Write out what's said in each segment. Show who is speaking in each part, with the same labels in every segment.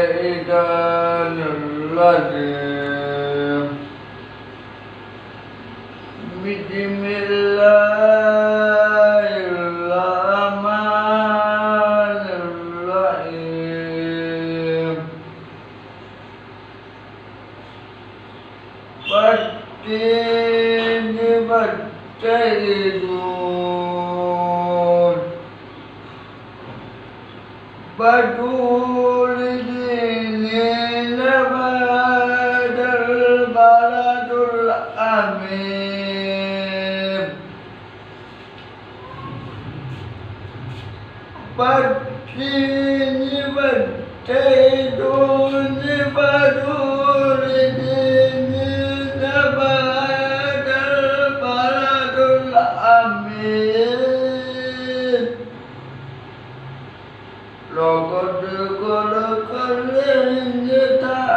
Speaker 1: الشيطان الرجيم بسم الله الرحمن الرحيم والتين والزيتون وطور سينين وهذا البلد الأمين والتين والزيتون وطور سينين وهذا البلد الأمين لقد خلق الإنسان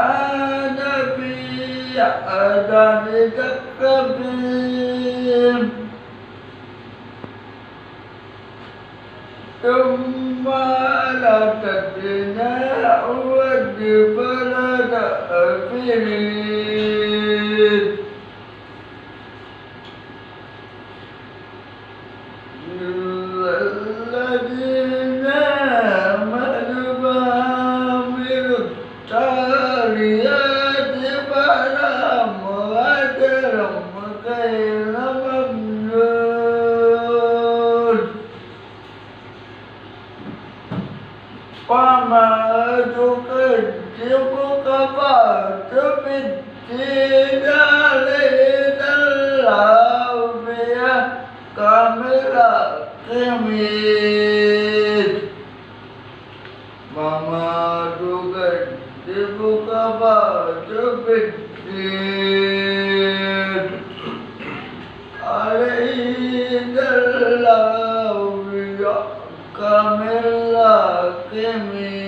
Speaker 1: في أحسن تقويم ثم لقيناه أسفل سافلين إلا الذين آمنوا وعملوا الصالحات فلهم أجر غير ممنون وما تكذبك بعد بالدين علينا الله بأحكم الحاكمين وما تكذبك بعد بالدين علينا الله بأحكم الحاكمين